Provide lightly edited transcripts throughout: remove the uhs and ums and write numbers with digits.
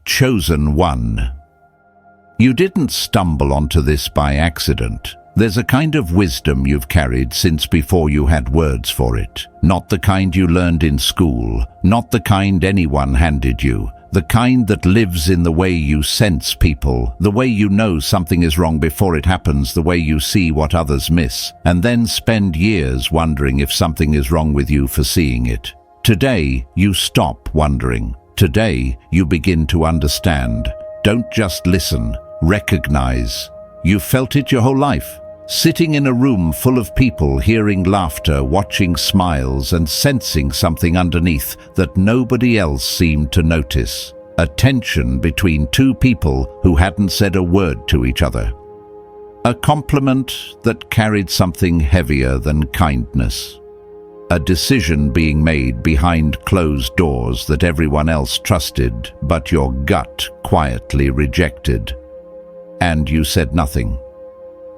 Chosen one. You didn't stumble onto this by accident. There's a kind of wisdom you've carried since before you had words for it. Not the kind you learned in school, not the kind anyone handed you. The kind that lives in the way you sense people, the way you know something is wrong before it happens, the way you see what others miss, and then spend years wondering if something is wrong with you for seeing it. Today, you stop wondering. Today, you begin to understand. Don't just listen, recognize. You've felt it your whole life. Sitting in a room full of people, hearing laughter, watching smiles, and sensing something underneath that nobody else seemed to notice. A tension between two people who hadn't said a word to each other. A compliment that carried something heavier than kindness. A decision being made behind closed doors that everyone else trusted, but your gut quietly rejected. And you said nothing.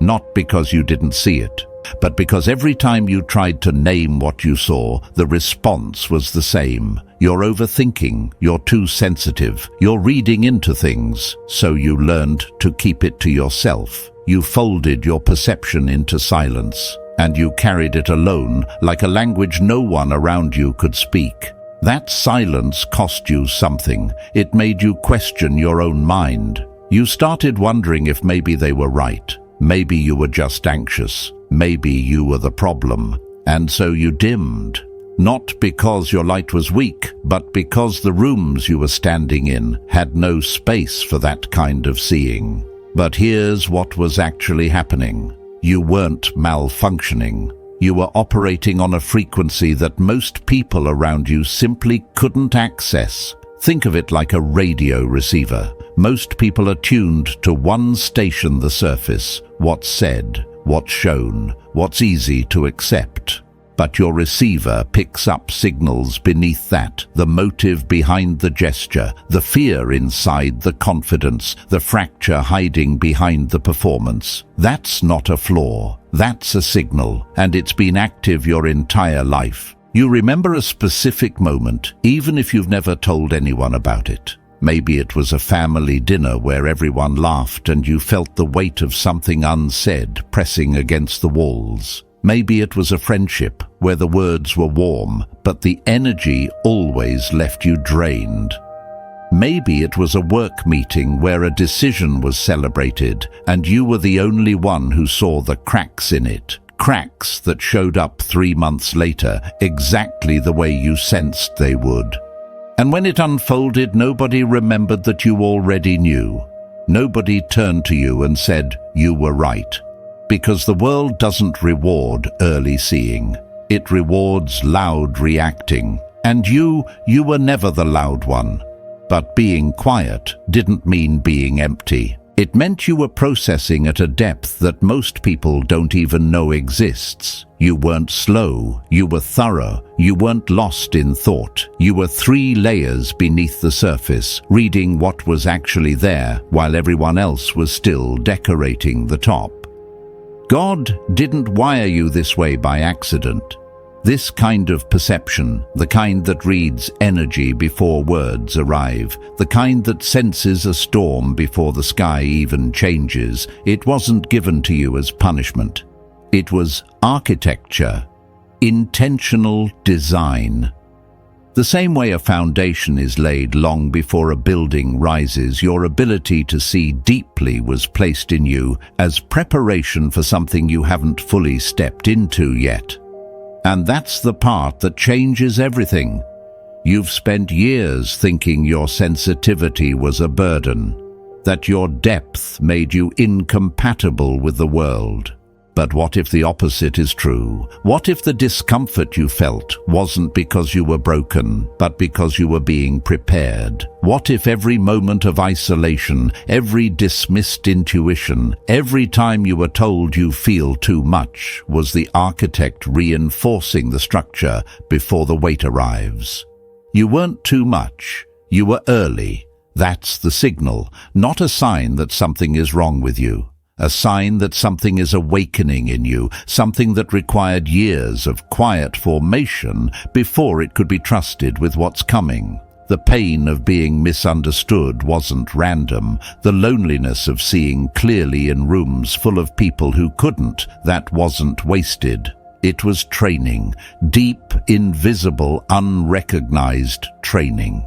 Not because you didn't see it, but because every time you tried to name what you saw, the response was the same. You're overthinking, you're too sensitive, you're reading into things, so you learned to keep it to yourself. You folded your perception into silence, and you carried it alone like a language no one around you could speak. That silence cost you something. It made you question your own mind. You started wondering if maybe they were right. Maybe you were just anxious. Maybe you were the problem. And so you dimmed. Not because your light was weak, but because the rooms you were standing in had no space for that kind of seeing. But here's what was actually happening. You weren't malfunctioning. You were operating on a frequency that most people around you simply couldn't access. Think of it like a radio receiver. Most people are tuned to one station, the surface, what's said, what's shown, what's easy to accept. But your receiver picks up signals beneath that, the motive behind the gesture, the fear inside the confidence, the fracture hiding behind the performance. That's not a flaw, that's a signal, and it's been active your entire life. You remember a specific moment, even if you've never told anyone about it. Maybe it was a family dinner where everyone laughed and you felt the weight of something unsaid pressing against the walls. Maybe it was a friendship where the words were warm, but the energy always left you drained. Maybe it was a work meeting where a decision was celebrated and you were the only one who saw the cracks in it. Cracks that showed up 3 months later, exactly the way you sensed they would. And when it unfolded, nobody remembered that you already knew. Nobody turned to you and said, you were right. Because the world doesn't reward early seeing. It rewards loud reacting. And you were never the loud one. But being quiet didn't mean being empty. It meant you were processing at a depth that most people don't even know exists. You weren't slow, you were thorough, you weren't lost in thought. You were 3 layers beneath the surface, reading what was actually there while everyone else was still decorating the top. God didn't wire you this way by accident. This kind of perception, the kind that reads energy before words arrive, the kind that senses a storm before the sky even changes, it wasn't given to you as punishment. It was architecture, intentional design. The same way a foundation is laid long before a building rises, your ability to see deeply was placed in you as preparation for something you haven't fully stepped into yet. And that's the part that changes everything. You've spent years thinking your sensitivity was a burden, that your depth made you incompatible with the world. But what if the opposite is true? What if the discomfort you felt wasn't because you were broken, but because you were being prepared? What if every moment of isolation, every dismissed intuition, every time you were told you feel too much, was the architect reinforcing the structure before the weight arrives? You weren't too much, you were early. That's the signal, not a sign that something is wrong with you. A sign that something is awakening in you, something that required years of quiet formation before it could be trusted with what's coming. The pain of being misunderstood wasn't random. The loneliness of seeing clearly in rooms full of people who couldn't, that wasn't wasted. It was training, deep, invisible, unrecognized training.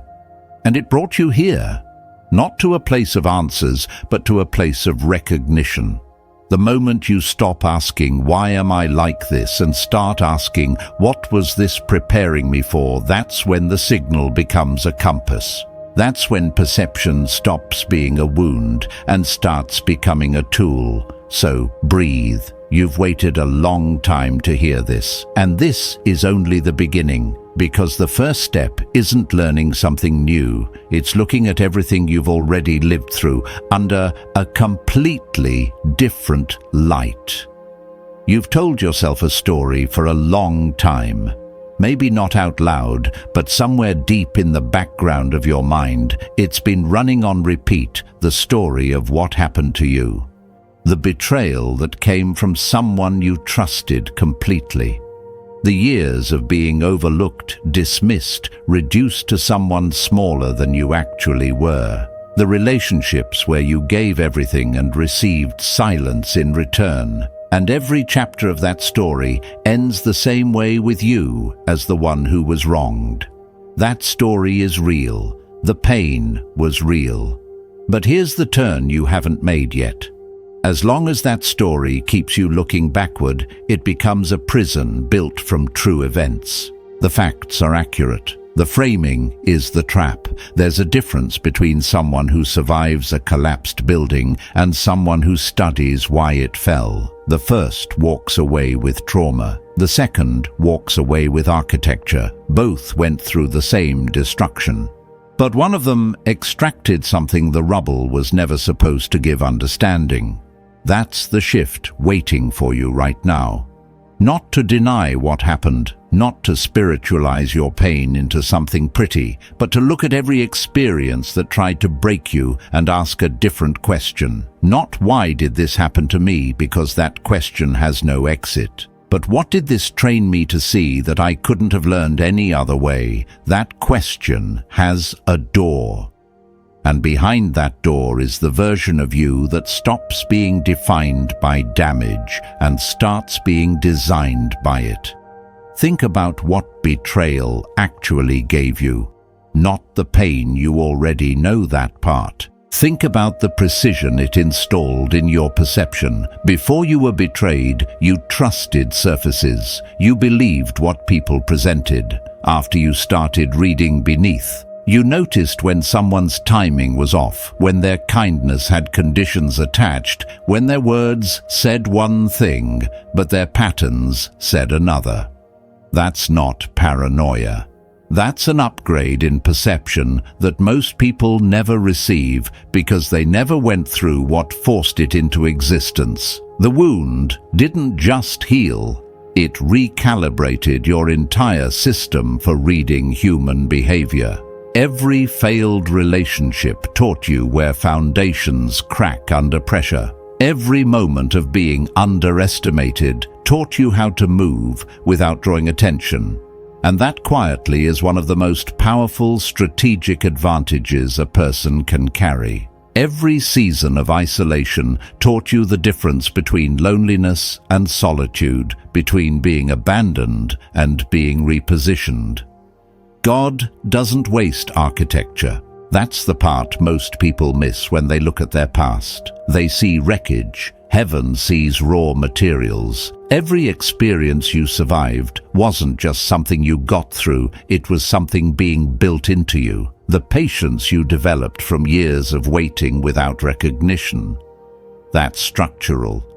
And it brought you here, not to a place of answers, but to a place of recognition. The moment you stop asking, why am I like this, and start asking, what was this preparing me for, that's when the signal becomes a compass. That's when perception stops being a wound and starts becoming a tool. So breathe. You've waited a long time to hear this, and this is only the beginning, because the first step isn't learning something new. It's looking at everything you've already lived through under a completely different light. You've told yourself a story for a long time. Maybe not out loud, but somewhere deep in the background of your mind, it's been running on repeat, the story of what happened to you. The betrayal that came from someone you trusted completely. The years of being overlooked, dismissed, reduced to someone smaller than you actually were. The relationships where you gave everything and received silence in return. And every chapter of that story ends the same way with you as the one who was wronged. That story is real. The pain was real. But here's the turn you haven't made yet. As long as that story keeps you looking backward, it becomes a prison built from true events. The facts are accurate. The framing is the trap. There's a difference between someone who survives a collapsed building and someone who studies why it fell. The first walks away with trauma. The second walks away with architecture. Both went through the same destruction. But one of them extracted something the rubble was never supposed to give understanding. That's the shift waiting for you right now. Not to deny what happened, not to spiritualize your pain into something pretty, but to look at every experience that tried to break you and ask a different question. Not why did this happen to me, because that question has no exit. But what did this train me to see that I couldn't have learned any other way? That question has a door. And behind that door is the version of you that stops being defined by damage and starts being designed by it. Think about what betrayal actually gave you, not the pain. You already know that part. Think about the precision it installed in your perception. Before you were betrayed, you trusted surfaces. You believed what people presented. After you started reading beneath, you noticed when someone's timing was off, when their kindness had conditions attached, when their words said one thing, but their patterns said another. That's not paranoia. That's an upgrade in perception that most people never receive because they never went through what forced it into existence. The wound didn't just heal, it recalibrated your entire system for reading human behavior. Every failed relationship taught you where foundations crack under pressure. Every moment of being underestimated taught you how to move without drawing attention. And that quietly is one of the most powerful strategic advantages a person can carry. Every season of isolation taught you the difference between loneliness and solitude, between being abandoned and being repositioned. God doesn't waste architecture. That's the part most people miss when they look at their past. They see wreckage. Heaven sees raw materials. Every experience you survived wasn't just something you got through, it was something being built into you. The patience you developed from years of waiting without recognition. That's structural.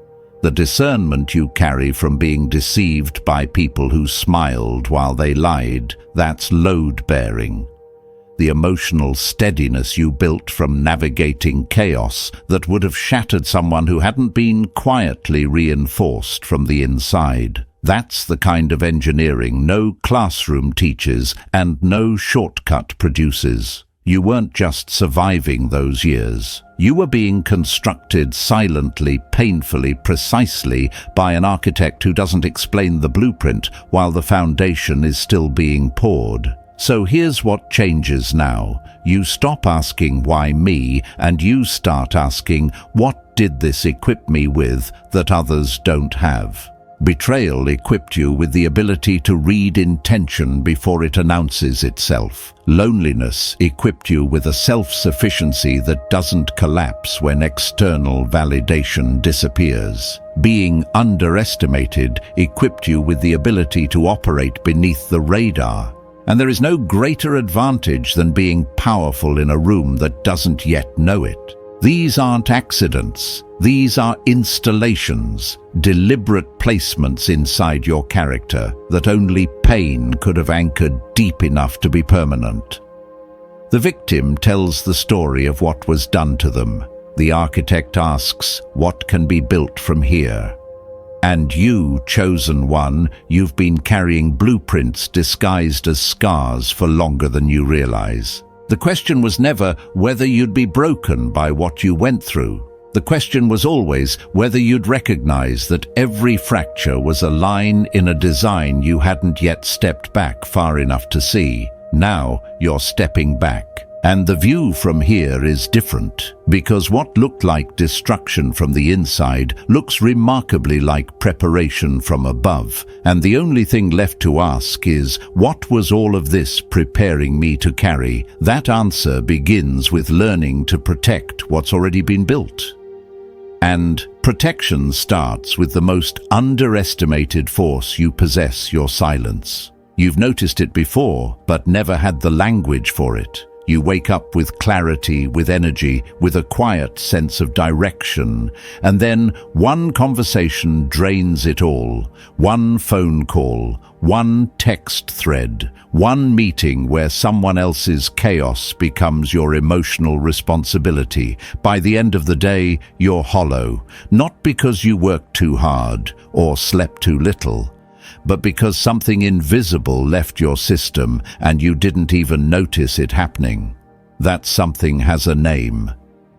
The discernment you carry from being deceived by people who smiled while they lied, that's load-bearing. The emotional steadiness you built from navigating chaos that would have shattered someone who hadn't been quietly reinforced from the inside. That's the kind of engineering no classroom teaches and no shortcut produces. You weren't just surviving those years. You were being constructed silently, painfully, precisely by an architect who doesn't explain the blueprint while the foundation is still being poured. So here's what changes now. You stop asking why me, and you start asking what did this equip me with that others don't have. Betrayal equipped you with the ability to read intention before it announces itself. Loneliness equipped you with a self-sufficiency that doesn't collapse when external validation disappears. Being underestimated equipped you with the ability to operate beneath the radar. And there is no greater advantage than being powerful in a room that doesn't yet know it. These aren't accidents. These are installations, deliberate placements inside your character that only pain could have anchored deep enough to be permanent. The victim tells the story of what was done to them. The architect asks, what can be built from here? And you, chosen one, you've been carrying blueprints disguised as scars for longer than you realize. The question was never whether you'd be broken by what you went through. The question was always whether you'd recognize that every fracture was a line in a design you hadn't yet stepped back far enough to see. Now you're stepping back. And the view from here is different, because what looked like destruction from the inside looks remarkably like preparation from above. And the only thing left to ask is, what was all of this preparing me to carry? That answer begins with learning to protect what's already been built. And protection starts with the most underestimated force you possess, your silence. You've noticed it before, but never had the language for it. You wake up with clarity, with energy, with a quiet sense of direction, and then one conversation drains it all. One phone call, one text thread, one meeting where someone else's chaos becomes your emotional responsibility. By the end of the day, you're hollow, not because you worked too hard or slept too little, but because something invisible left your system and you didn't even notice it happening. That something has a name.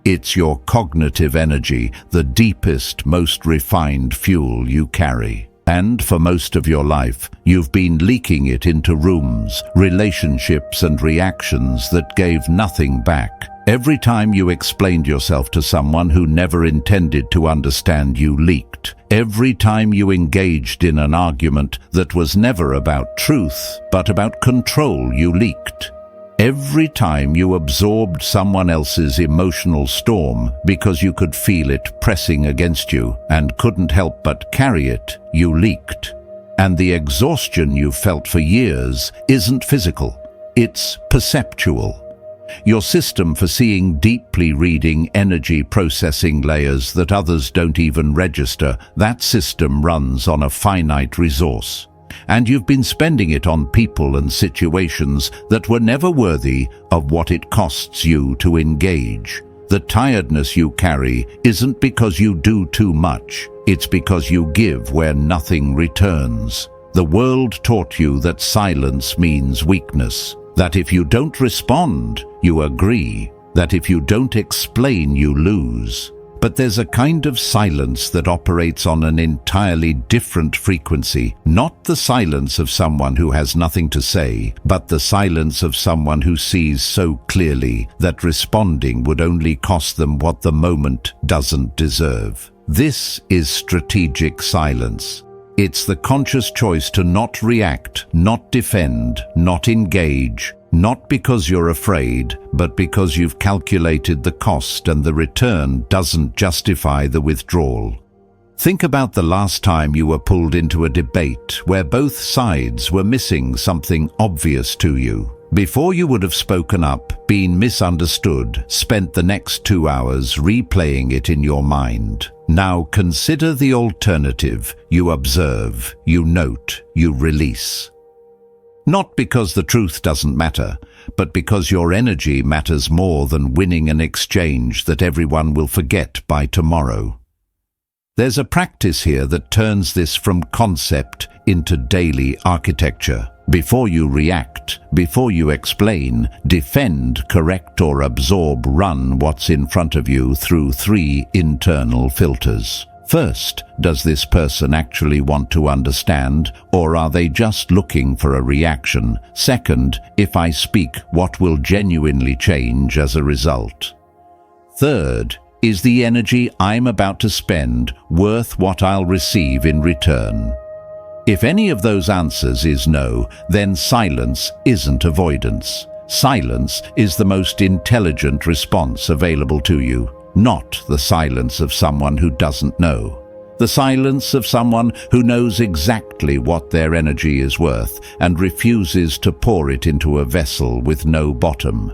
It's your cognitive energy, the deepest, most refined fuel you carry. And for most of your life, you've been leaking it into rooms, relationships, and reactions that gave nothing back. Every time you explained yourself to someone who never intended to understand, you leaked. Every time you engaged in an argument that was never about truth, but about control, you leaked. Every time you absorbed someone else's emotional storm because you could feel it pressing against you and couldn't help but carry it, you leaked. And the exhaustion you felt for years isn't physical, it's perceptual. Your system for seeing deeply, reading energy processing layers that others don't even register, that system runs on a finite resource. And you've been spending it on people and situations that were never worthy of what it costs you to engage. The tiredness you carry isn't because you do too much, it's because you give where nothing returns. The world taught you that silence means weakness. That if you don't respond, you agree. That if you don't explain, you lose. But there's a kind of silence that operates on an entirely different frequency. Not the silence of someone who has nothing to say, but the silence of someone who sees so clearly that responding would only cost them what the moment doesn't deserve. This is strategic silence. It's the conscious choice to not react, not defend, not engage, not because you're afraid, but because you've calculated the cost and the return doesn't justify the withdrawal. Think about the last time you were pulled into a debate where both sides were missing something obvious to you. Before you would have spoken up, been misunderstood, spent the next 2 hours replaying it in your mind. Now consider the alternative. You observe, you note, you release. Not because the truth doesn't matter, but because your energy matters more than winning an exchange that everyone will forget by tomorrow. There's a practice here that turns this from concept into daily architecture. Before you react, before you explain, defend, correct, or absorb, run what's in front of you through 3 internal filters. First, does this person actually want to understand, or are they just looking for a reaction? Second, if I speak, what will genuinely change as a result? Third, is the energy I'm about to spend worth what I'll receive in return? If any of those answers is no, then silence isn't avoidance. Silence is the most intelligent response available to you, not the silence of someone who doesn't know. The silence of someone who knows exactly what their energy is worth and refuses to pour it into a vessel with no bottom.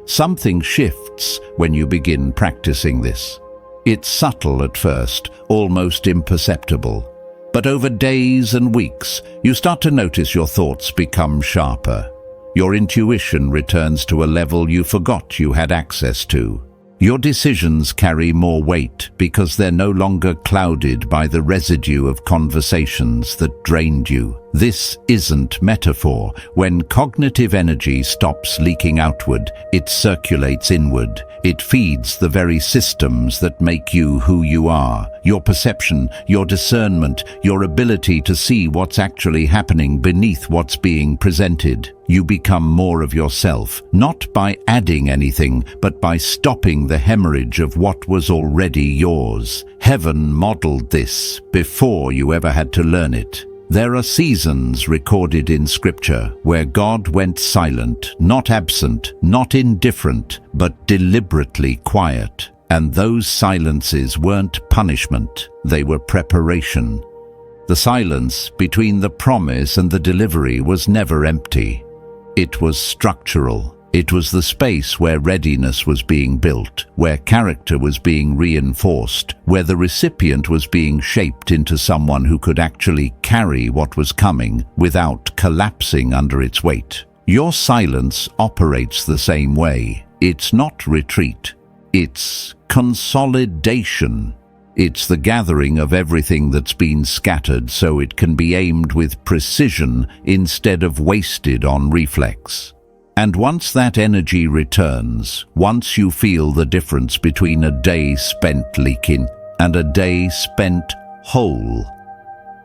Something shifts when you begin practicing this. It's subtle at first, almost imperceptible. But over days and weeks, you start to notice your thoughts become sharper. Your intuition returns to a level you forgot you had access to. Your decisions carry more weight because they're no longer clouded by the residue of conversations that drained you. This isn't metaphor. When cognitive energy stops leaking outward, it circulates inward. It feeds the very systems that make you who you are. Your perception, your discernment, your ability to see what's actually happening beneath what's being presented. You become more of yourself, not by adding anything, but by stopping the hemorrhage of what was already yours. Heaven modeled this before you ever had to learn it. There are seasons recorded in Scripture where God went silent, not absent, not indifferent, but deliberately quiet. And those silences weren't punishment, they were preparation. The silence between the promise and the delivery was never empty. It was structural. It was the space where readiness was being built, where character was being reinforced, where the recipient was being shaped into someone who could actually carry what was coming without collapsing under its weight. Your silence operates the same way. It's not retreat. It's consolidation. It's the gathering of everything that's been scattered so it can be aimed with precision instead of wasted on reflex. And once that energy returns, once you feel the difference between a day spent leaking and a day spent whole,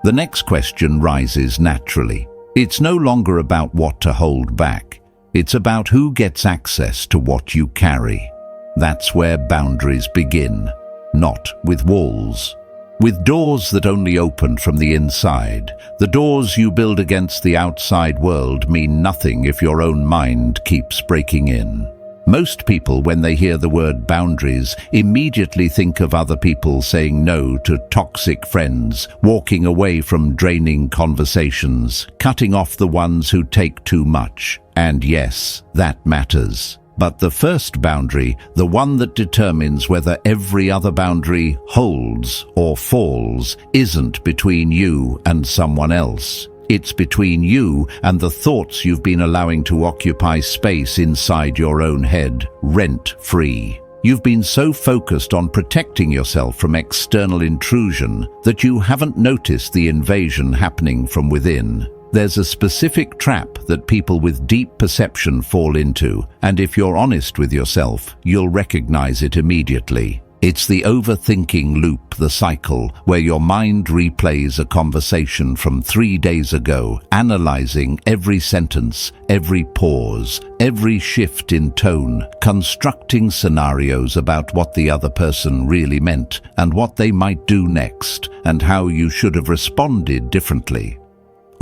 the next question rises naturally. It's no longer about what to hold back. It's about who gets access to what you carry. That's where boundaries begin, not with walls. With doors that only open from the inside. The doors you build against the outside world mean nothing if your own mind keeps breaking in. Most people, when they hear the word boundaries, immediately think of other people saying no to toxic friends, walking away from draining conversations, cutting off the ones who take too much. And yes, that matters. But the first boundary, the one that determines whether every other boundary holds or falls, isn't between you and someone else. It's between you and the thoughts you've been allowing to occupy space inside your own head, rent-free. You've been so focused on protecting yourself from external intrusion that you haven't noticed the invasion happening from within. There's a specific trap that people with deep perception fall into, and if you're honest with yourself, you'll recognize it immediately. It's the overthinking loop, the cycle, where your mind replays a conversation from 3 days ago, analyzing every sentence, every pause, every shift in tone, constructing scenarios about what the other person really meant, and what they might do next, and how you should have responded differently.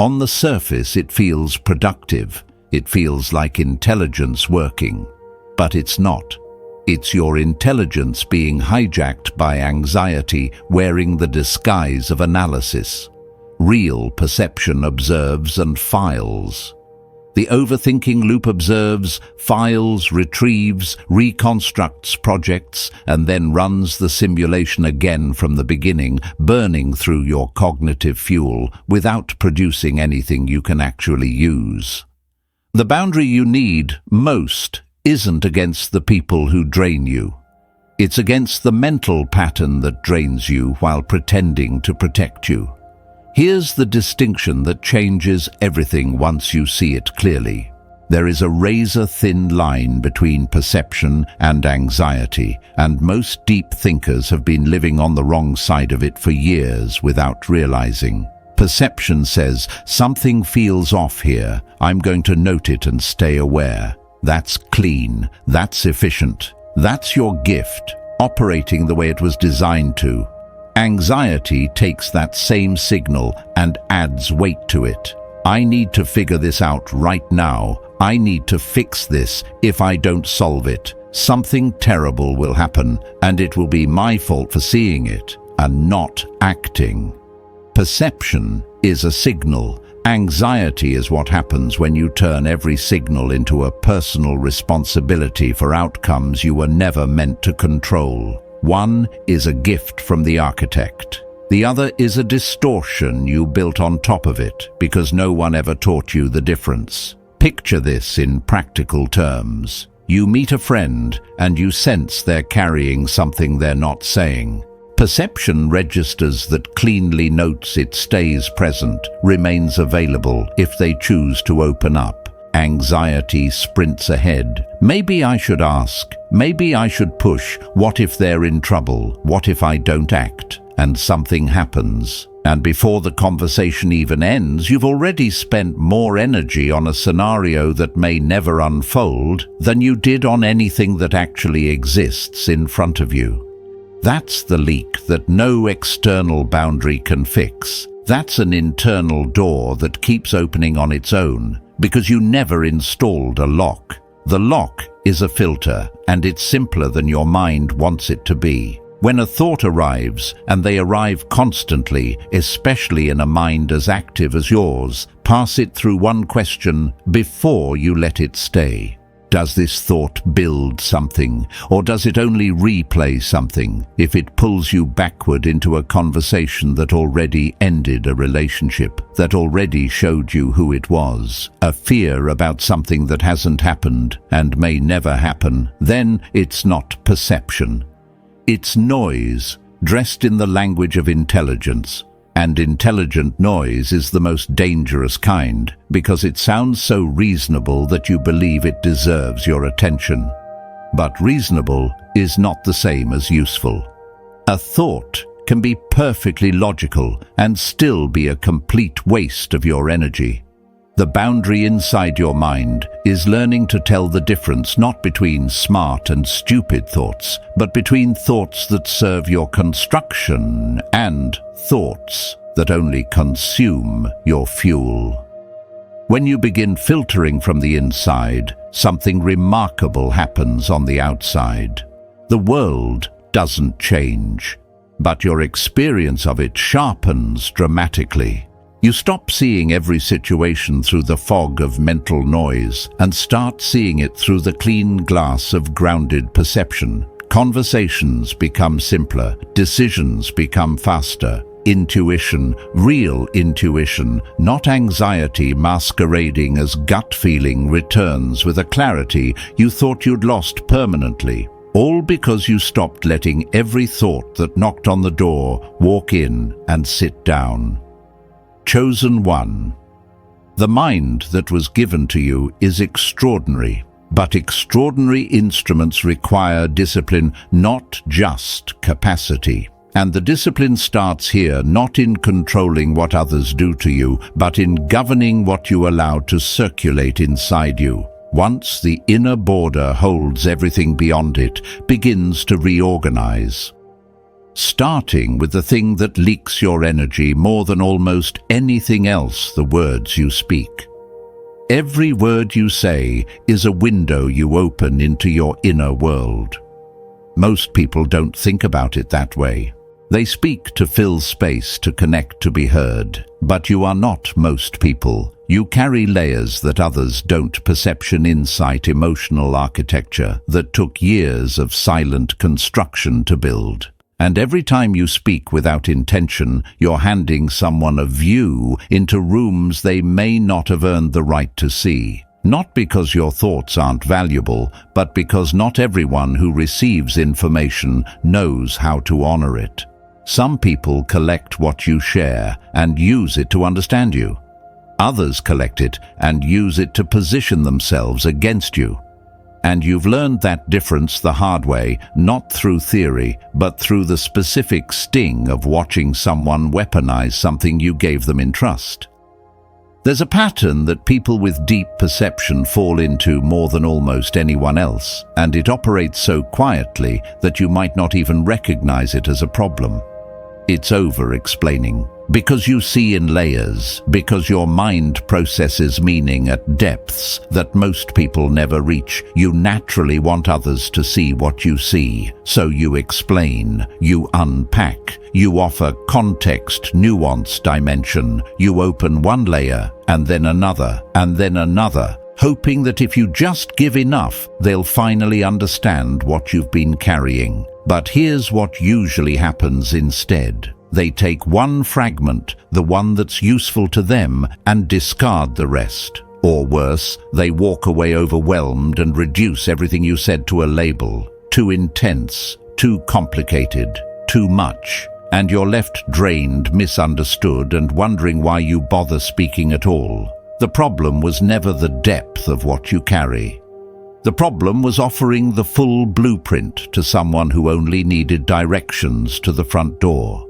On the surface, it feels productive. It feels like intelligence working. But it's not. It's your intelligence being hijacked by anxiety wearing the disguise of analysis. Real perception observes and files. The overthinking loop observes, files, retrieves, reconstructs projects, and then runs the simulation again from the beginning, burning through your cognitive fuel without producing anything you can actually use. The boundary you need most isn't against the people who drain you. It's against the mental pattern that drains you while pretending to protect you. Here's the distinction that changes everything once you see it clearly. There is a razor-thin line between perception and anxiety, and most deep thinkers have been living on the wrong side of it for years without realizing. Perception says, something feels off here, I'm going to note it and stay aware. That's clean, that's efficient, that's your gift, operating the way it was designed to. Anxiety takes that same signal and adds weight to it. I need to figure this out right now. I need to fix this. If I don't solve it, something terrible will happen, and it will be my fault for seeing it and not acting. Perception is a signal. Anxiety is what happens when you turn every signal into a personal responsibility for outcomes you were never meant to control. One is a gift from the architect. The other is a distortion you built on top of it because no one ever taught you the difference. Picture this in practical terms. You meet a friend and you sense they're carrying something they're not saying. Perception registers that, cleanly notes it stays present, remains available if they choose to open up. Anxiety sprints ahead. Maybe I should ask. Maybe I should push. What if they're in trouble? What if I don't act? And something happens. And before the conversation even ends, you've already spent more energy on a scenario that may never unfold than you did on anything that actually exists in front of you. That's the leak that no external boundary can fix. That's an internal door that keeps opening on its own because you never installed a lock. The lock is a filter, and it's simpler than your mind wants it to be. When a thought arrives, and they arrive constantly, especially in a mind as active as yours, pass it through one question before you let it stay. Does this thought build something, or does it only replay something? If it pulls you backward into a conversation that already ended a relationship, that already showed you who it was, a fear about something that hasn't happened and may never happen, then it's not perception. It's noise, dressed in the language of intelligence. And intelligent noise is the most dangerous kind because it sounds so reasonable that you believe it deserves your attention. But reasonable is not the same as useful. A thought can be perfectly logical and still be a complete waste of your energy. The boundary inside your mind is learning to tell the difference not between smart and stupid thoughts, but between thoughts that serve your construction and thoughts that only consume your fuel. When you begin filtering from the inside, something remarkable happens on the outside. The world doesn't change, but your experience of it sharpens dramatically. You stop seeing every situation through the fog of mental noise and start seeing it through the clean glass of grounded perception. Conversations become simpler, decisions become faster. Intuition, real intuition, not anxiety masquerading as gut feeling, returns with a clarity you thought you'd lost permanently. All because you stopped letting every thought that knocked on the door walk in and sit down. Chosen one. The mind that was given to you is extraordinary, but extraordinary instruments require discipline, not just capacity. And the discipline starts here, not in controlling what others do to you, but in governing what you allow to circulate inside you. Once the inner border holds everything beyond it, begins to reorganize. Starting with the thing that leaks your energy more than almost anything else, the words you speak. Every word you say is a window you open into your inner world. Most people don't think about it that way. They speak to fill space, to connect, to be heard. But you are not most people. You carry layers that others don't. Perception, insight, emotional architecture that took years of silent construction to build. And every time you speak without intention, you're handing someone a view into rooms they may not have earned the right to see. Not because your thoughts aren't valuable, but because not everyone who receives information knows how to honor it. Some people collect what you share and use it to understand you. Others collect it and use it to position themselves against you. And you've learned that difference the hard way, not through theory, but through the specific sting of watching someone weaponize something you gave them in trust. There's a pattern that people with deep perception fall into more than almost anyone else, and it operates so quietly that you might not even recognize it as a problem. It's over-explaining. Because you see in layers, because your mind processes meaning at depths that most people never reach, you naturally want others to see what you see. So you explain, you unpack, you offer context, nuance, dimension. You open one layer, and then another, hoping that if you just give enough, they'll finally understand what you've been carrying. But here's what usually happens instead. They take one fragment, the one that's useful to them, and discard the rest. Or worse, they walk away overwhelmed and reduce everything you said to a label. Too intense, too complicated, too much. And you're left drained, misunderstood, and wondering why you bother speaking at all. The problem was never the depth of what you carry. The problem was offering the full blueprint to someone who only needed directions to the front door.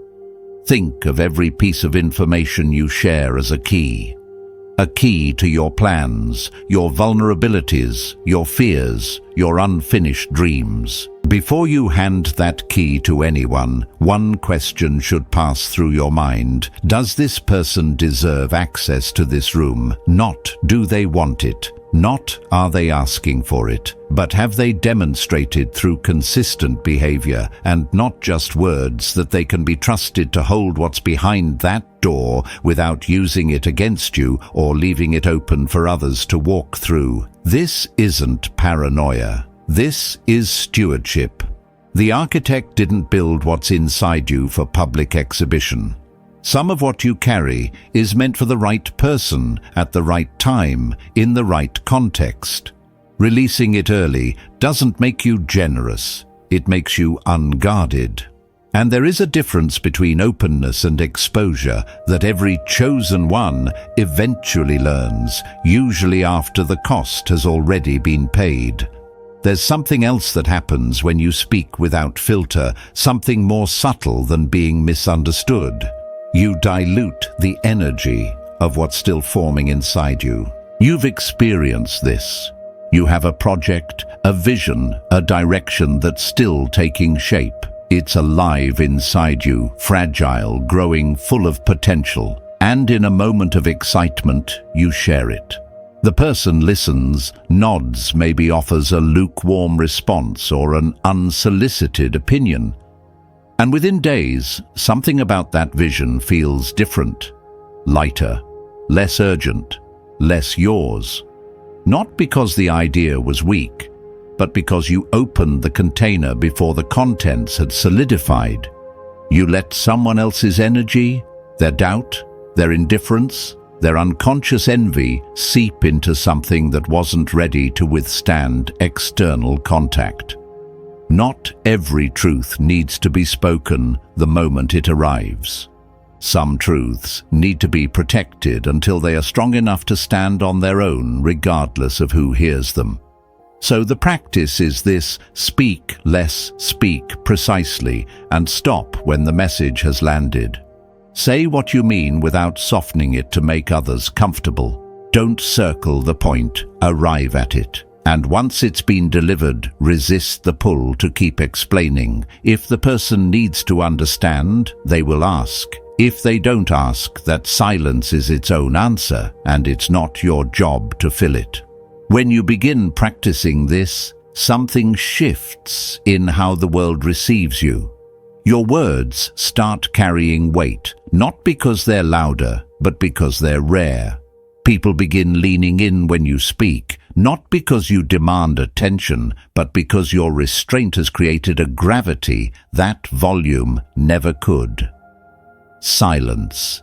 Think of every piece of information you share as a key to your plans, your vulnerabilities, your fears, your unfinished dreams. Before you hand that key to anyone, one question should pass through your mind. Does this person deserve access to this room? Not, do they want it? Not, are they asking for it? But have they demonstrated through consistent behavior, and not just words, that they can be trusted to hold what's behind that door without using it against you or leaving it open for others to walk through? This isn't paranoia. This is stewardship. The architect didn't build what's inside you for public exhibition. Some of what you carry is meant for the right person, at the right time, in the right context. Releasing it early doesn't make you generous. It makes you unguarded. And there is a difference between openness and exposure that every chosen one eventually learns, usually after the cost has already been paid. There's something else that happens when you speak without filter, something more subtle than being misunderstood. You dilute the energy of what's still forming inside you. You've experienced this. You have a project, a vision, a direction that's still taking shape. It's alive inside you, fragile, growing, full of potential. And in a moment of excitement, you share it. The person listens, nods, maybe offers a lukewarm response or an unsolicited opinion. And within days, something about that vision feels different, lighter, less urgent, less yours. Not because the idea was weak, but because you opened the container before the contents had solidified. You let someone else's energy, their doubt, their indifference, their unconscious envy seep into something that wasn't ready to withstand external contact. Not every truth needs to be spoken the moment it arrives. Some truths need to be protected until they are strong enough to stand on their own, regardless of who hears them. So the practice is this: speak less, speak precisely, and stop when the message has landed. Say what you mean without softening it to make others comfortable. Don't circle the point, arrive at it. And once it's been delivered, resist the pull to keep explaining. If the person needs to understand, they will ask. If they don't ask, that silence is its own answer, and it's not your job to fill it. When you begin practicing this, something shifts in how the world receives you. Your words start carrying weight, not because they're louder, but because they're rare. People begin leaning in when you speak, not because you demand attention, but because your restraint has created a gravity that volume never could. Silence.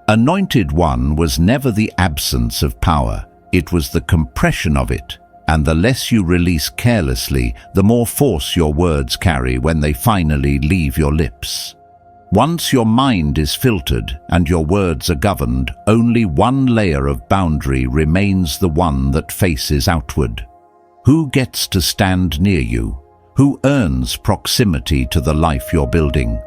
Anointed One was never the absence of power, it was the compression of it, and the less you release carelessly, the more force your words carry when they finally leave your lips. Once your mind is filtered and your words are governed, only one layer of boundary remains, the one that faces outward. Who gets to stand near you? Who earns proximity to the life you're building?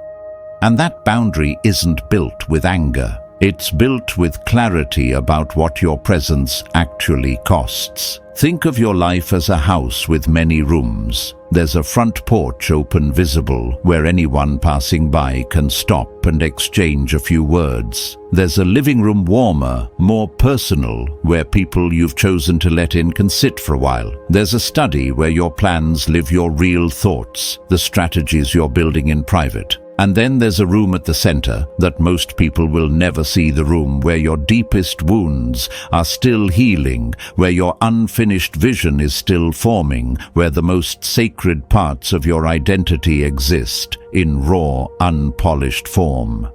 And that boundary isn't built with anger. It's built with clarity about what your presence actually costs. Think of your life as a house with many rooms. There's a front porch open, visible, where anyone passing by can stop and exchange a few words. There's a living room, warmer, more personal, where people you've chosen to let in can sit for a while. There's a study where your plans live, your real thoughts, the strategies you're building in private. And then there's a room at the center that most people will never see, the room where your deepest wounds are still healing, where your unfinished vision is still forming, where the most sacred parts of your identity exist in raw, unpolished form.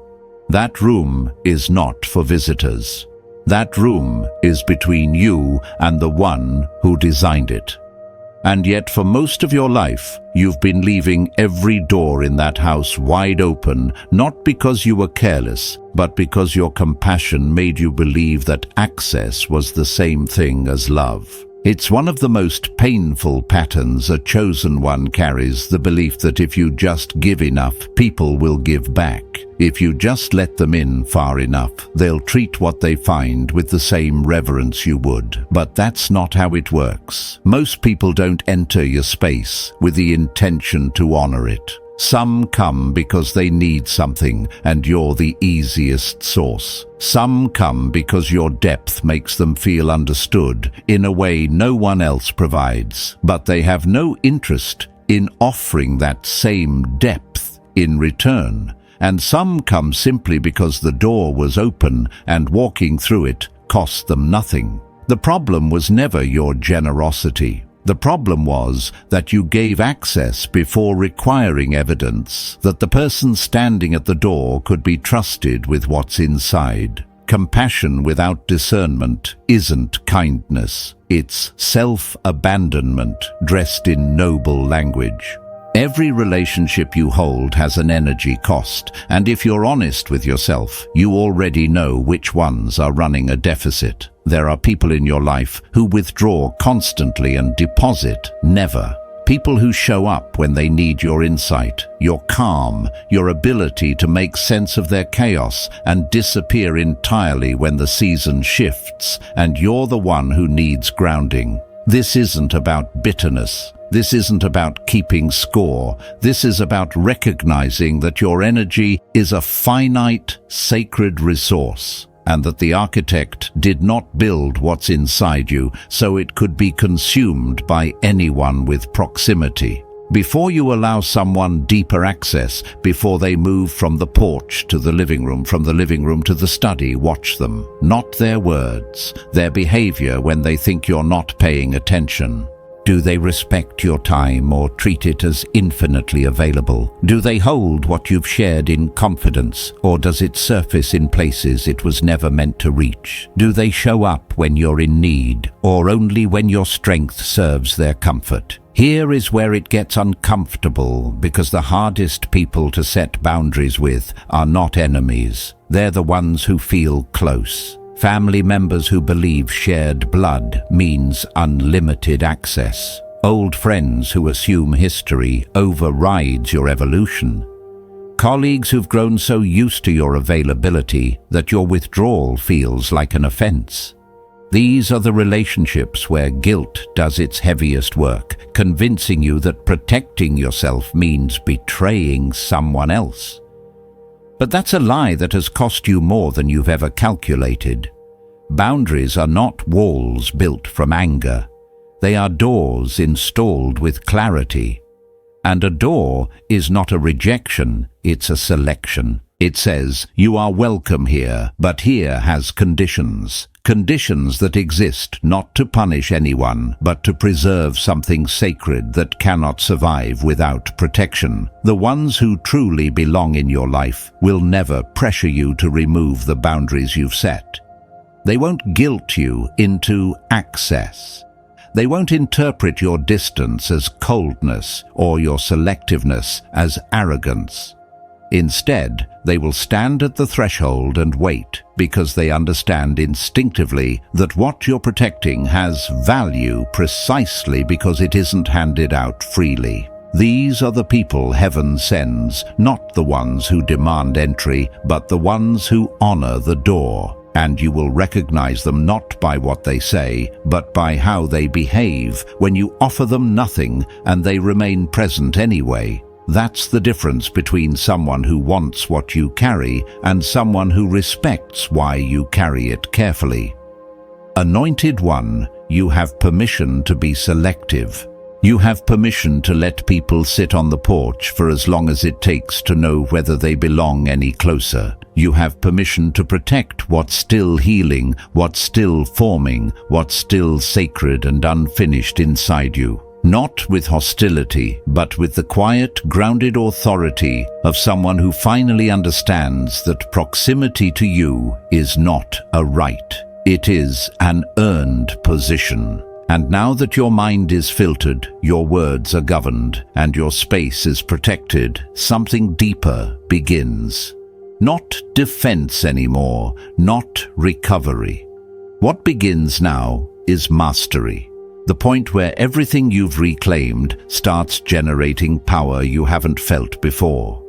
That room is not for visitors. That room is between you and the one who designed it. And yet for most of your life, you've been leaving every door in that house wide open, not because you were careless, but because your compassion made you believe that access was the same thing as love. It's one of the most painful patterns a chosen one carries, the belief that if you just give enough, people will give back. If you just let them in far enough, they'll treat what they find with the same reverence you would. But that's not how it works. Most people don't enter your space with the intention to honor it. Some come because they need something and you're the easiest source. Some come because your depth makes them feel understood in a way no one else provides. But they have no interest in offering that same depth in return. And some come simply because the door was open and walking through it cost them nothing. The problem was never your generosity. The problem was that you gave access before requiring evidence that the person standing at the door could be trusted with what's inside. Compassion without discernment isn't kindness. It's self-abandonment dressed in noble language. Every relationship you hold has an energy cost, and if you're honest with yourself, you already know which ones are running a deficit. There are people in your life who withdraw constantly and deposit never. People who show up when they need your insight, your calm, your ability to make sense of their chaos, and disappear entirely when the season shifts and you're the one who needs grounding. This isn't about bitterness. This isn't about keeping score. This is about recognizing that your energy is a finite, sacred resource, and that the architect did not build what's inside you so it could be consumed by anyone with proximity. Before you allow someone deeper access, before they move from the porch to the living room, from the living room to the study, watch them. Not their words, their behavior when they think you're not paying attention. Do they respect your time or treat it as infinitely available? Do they hold what you've shared in confidence, or does it surface in places it was never meant to reach? Do they show up when you're in need, or only when your strength serves their comfort? Here is where it gets uncomfortable, because the hardest people to set boundaries with are not enemies. They're the ones who feel close. Family members who believe shared blood means unlimited access. Old friends who assume history overrides your evolution. Colleagues who've grown so used to your availability that your withdrawal feels like an offense. These are the relationships where guilt does its heaviest work, convincing you that protecting yourself means betraying someone else. But that's a lie that has cost you more than you've ever calculated. Boundaries are not walls built from anger. They are doors installed with clarity. And a door is not a rejection, it's a selection. It says, you are welcome here, but here has conditions. Conditions that exist not to punish anyone, but to preserve something sacred that cannot survive without protection. The ones who truly belong in your life will never pressure you to remove the boundaries you've set. They won't guilt you into access. They won't interpret your distance as coldness or your selectiveness as arrogance. Instead, they will stand at the threshold and wait because they understand instinctively that what you're protecting has value precisely because it isn't handed out freely. These are the people heaven sends, not the ones who demand entry, but the ones who honor the door. And you will recognize them not by what they say, but by how they behave when you offer them nothing and they remain present anyway. That's the difference between someone who wants what you carry and someone who respects why you carry it carefully. Anointed One, you have permission to be selective. You have permission to let people sit on the porch for as long as it takes to know whether they belong any closer. You have permission to protect what's still healing, what's still forming, what's still sacred and unfinished inside you. Not with hostility, but with the quiet, grounded authority of someone who finally understands that proximity to you is not a right. It is an earned position. And now that your mind is filtered, your words are governed, and your space is protected, something deeper begins. Not defense anymore, not recovery. What begins now is mastery. The point where everything you've reclaimed starts generating power you haven't felt before.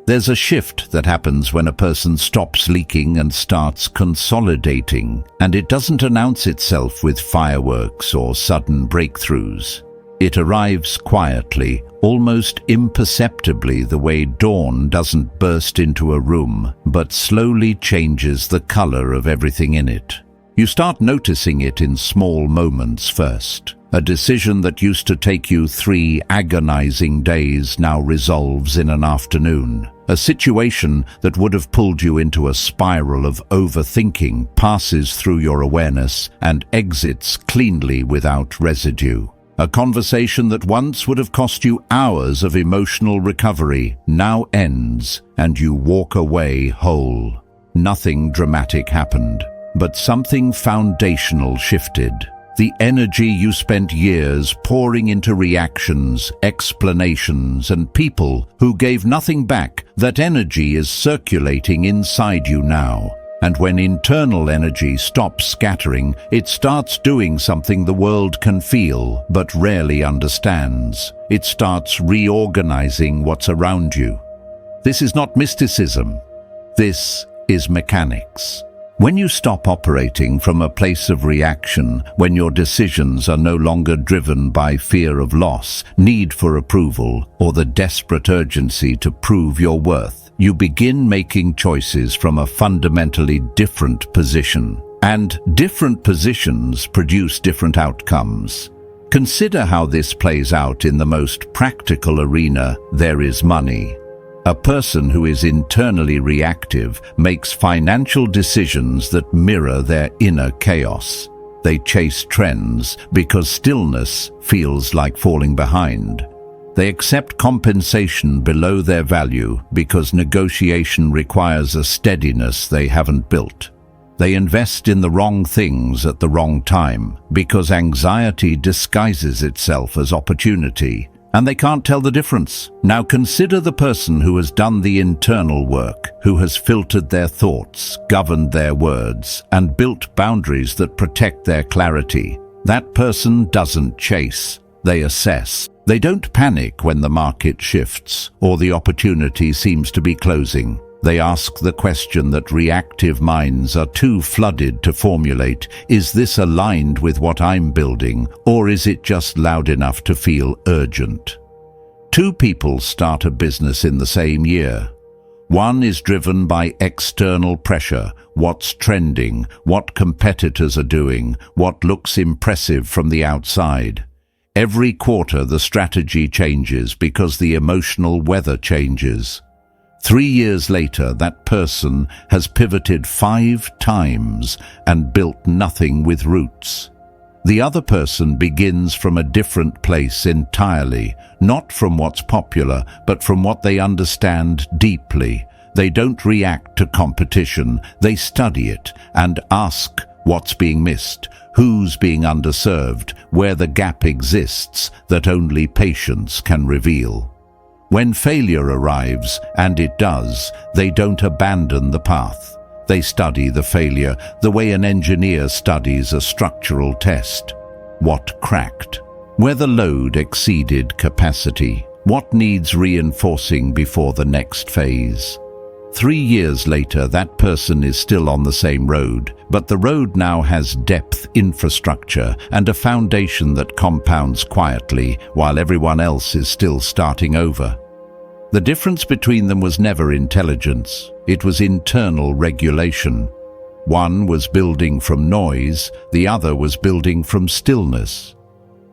There's a shift that happens when a person stops leaking and starts consolidating, and it doesn't announce itself with fireworks or sudden breakthroughs. It arrives quietly, almost imperceptibly, the way dawn doesn't burst into a room, but slowly changes the color of everything in it. You start noticing it in small moments first. A decision that used to take you 3 agonizing days now resolves in an afternoon. A situation that would have pulled you into a spiral of overthinking passes through your awareness and exits cleanly without residue. A conversation that once would have cost you hours of emotional recovery now ends, and you walk away whole. Nothing dramatic happened, but something foundational shifted. The energy you spent years pouring into reactions, explanations, and people who gave nothing back, that energy is circulating inside you now. And when internal energy stops scattering, it starts doing something the world can feel but rarely understands. It starts reorganizing what's around you. This is not mysticism. This is mechanics. When you stop operating from a place of reaction, when your decisions are no longer driven by fear of loss, need for approval, or the desperate urgency to prove your worth, you begin making choices from a fundamentally different position. And different positions produce different outcomes. Consider how this plays out in the most practical arena. There is money. A person who is internally reactive makes financial decisions that mirror their inner chaos. They chase trends because stillness feels like falling behind. They accept compensation below their value because negotiation requires a steadiness they haven't built. They invest in the wrong things at the wrong time because anxiety disguises itself as opportunity. And they can't tell the difference. Now consider the person who has done the internal work, who has filtered their thoughts, governed their words, and built boundaries that protect their clarity. That person doesn't chase, they assess. They don't panic when the market shifts or the opportunity seems to be closing. They ask the question that reactive minds are too flooded to formulate: is this aligned with what I'm building, or is it just loud enough to feel urgent? 2 people start a business in the same year. One is driven by external pressure, what's trending, what competitors are doing, what looks impressive from the outside. Every quarter the strategy changes because the emotional weather changes. 3 years later, that person has pivoted 5 times and built nothing with roots. The other person begins from a different place entirely, not from what's popular, but from what they understand deeply. They don't react to competition, they study it and ask what's being missed, who's being underserved, where the gap exists that only patience can reveal. When failure arrives, and it does, they don't abandon the path. They study the failure the way an engineer studies a structural test. What cracked? Where the load exceeded capacity. What needs reinforcing before the next phase? 3 years later, that person is still on the same road, but the road now has depth, infrastructure, and a foundation that compounds quietly while everyone else is still starting over. The difference between them was never intelligence, it was internal regulation. One was building from noise, the other was building from stillness.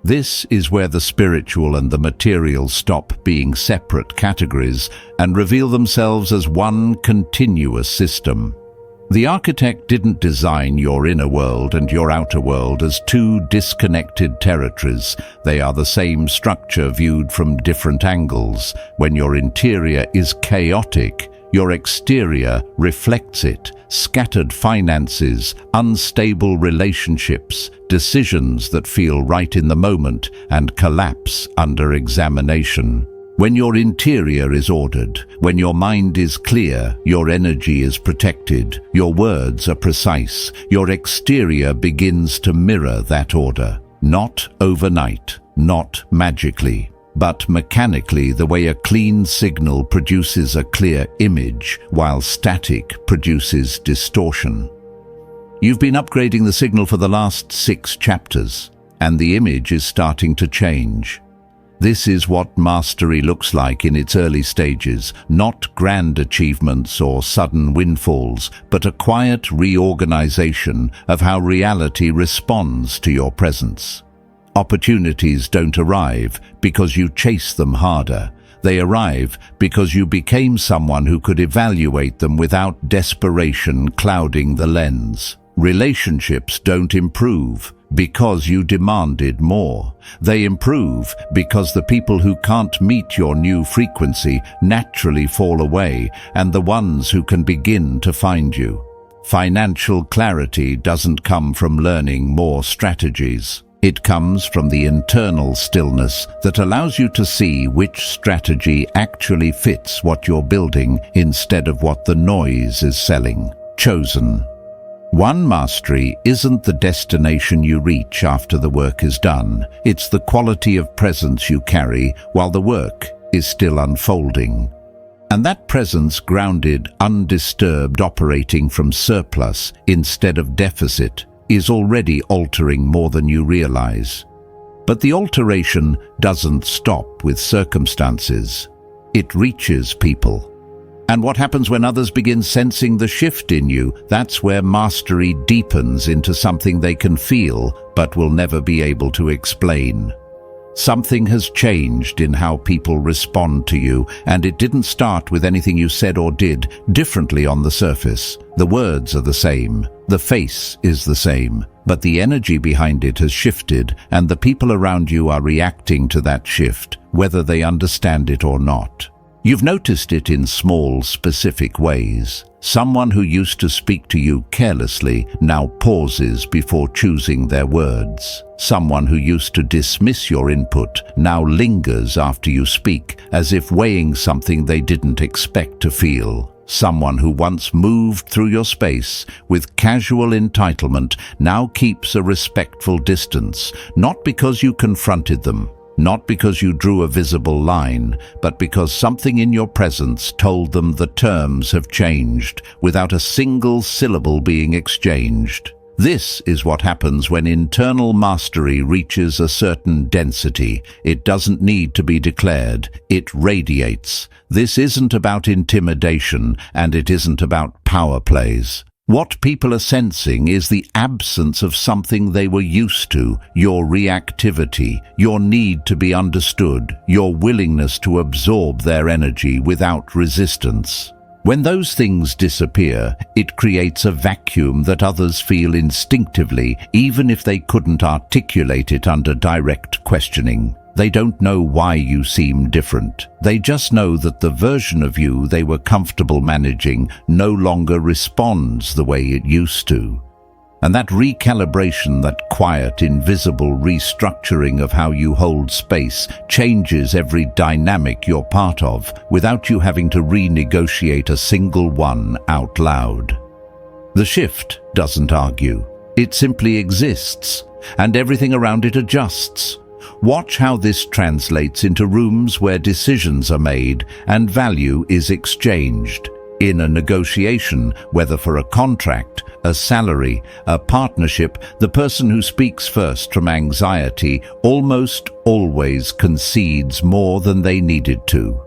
This is where the spiritual and the material stop being separate categories and reveal themselves as one continuous system. The architect didn't design your inner world and your outer world as two disconnected territories. They are the same structure viewed from different angles. When your interior is chaotic, your exterior reflects it. Scattered finances, unstable relationships, decisions that feel right in the moment and collapse under examination. When your interior is ordered, when your mind is clear, your energy is protected, your words are precise, your exterior begins to mirror that order. Not overnight, not magically, but mechanically, the way a clean signal produces a clear image, while static produces distortion. You've been upgrading the signal for the last 6 chapters, and the image is starting to change. This is what mastery looks like in its early stages, not grand achievements or sudden windfalls, but a quiet reorganization of how reality responds to your presence. Opportunities don't arrive because you chase them harder. They arrive because you became someone who could evaluate them without desperation clouding the lens. Relationships don't improve because you demanded more. They improve because the people who can't meet your new frequency naturally fall away, and the ones who can begin to find you. Financial clarity doesn't come from learning more strategies. It comes from the internal stillness that allows you to see which strategy actually fits what you're building instead of what the noise is selling. Chosen. One mastery isn't the destination you reach after the work is done. It's the quality of presence you carry while the work is still unfolding. And that presence, grounded, undisturbed, operating from surplus instead of deficit, is already altering more than you realize. But the alteration doesn't stop with circumstances. It reaches people. And what happens when others begin sensing the shift in you? That's where mastery deepens into something they can feel but will never be able to explain. Something has changed in how people respond to you, and it didn't start with anything you said or did differently on the surface. The words are the same, the face is the same, but the energy behind it has shifted, and the people around you are reacting to that shift, whether they understand it or not. You've noticed it in small, specific ways. Someone who used to speak to you carelessly now pauses before choosing their words. Someone who used to dismiss your input now lingers after you speak, as if weighing something they didn't expect to feel. Someone who once moved through your space with casual entitlement now keeps a respectful distance, not because you confronted them, not because you drew a visible line, but because something in your presence told them the terms have changed without a single syllable being exchanged. This is what happens when internal mastery reaches a certain density. It doesn't need to be declared, it radiates. This isn't about intimidation, and it isn't about power plays. What people are sensing is the absence of something they were used to, your reactivity, your need to be understood, your willingness to absorb their energy without resistance. When those things disappear, it creates a vacuum that others feel instinctively, even if they couldn't articulate it under direct questioning. They don't know why you seem different. They just know that the version of you they were comfortable managing no longer responds the way it used to. And that recalibration, that quiet, invisible restructuring of how you hold space, changes every dynamic you're part of without you having to renegotiate a single one out loud. The shift doesn't argue. It simply exists, and everything around it adjusts. Watch how this translates into rooms where decisions are made and value is exchanged. In a negotiation, whether for a contract, a salary, a partnership, the person who speaks first from anxiety almost always concedes more than they needed to.